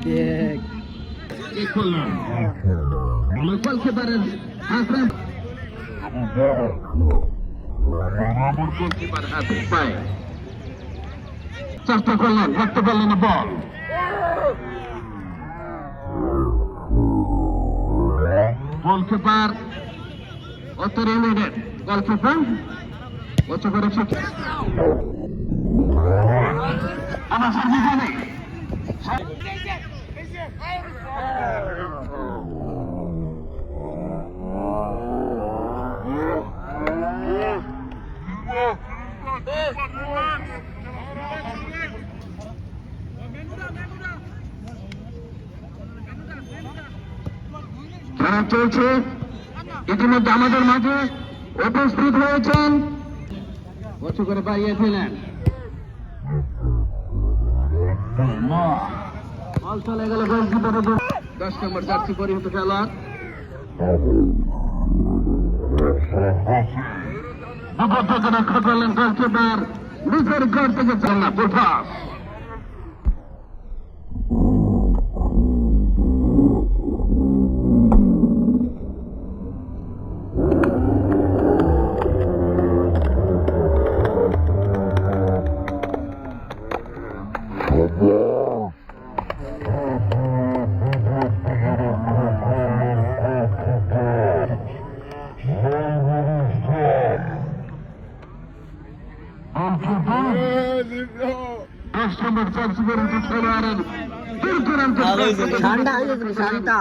check করলাম ভালো খেলতে পারেন হাসান গোলকিপার হাতে পায় চেষ্টা করলেন ধরতে পারলেন না বল গোলকিপার অতরে মিনিট গোলকিপার উঁচু করে আমার সামনে জানে খেলা চলছে ইতিমধ্যে আমাদের মাঝে উপস্থিত হয়েছেন উঁচু করে বাড়িয়ে দিলেন বল চলে গেল গোলকিপারের 10 নম্বর জার্সি পরিহিত খেলোয়াড় বিপদ থেকে রক্ষা করলেন গোলকিপার নিজের ঘর থেকে চল না ফুলপাস ঠান্ডা হয়ে গেছে ঠান্ডা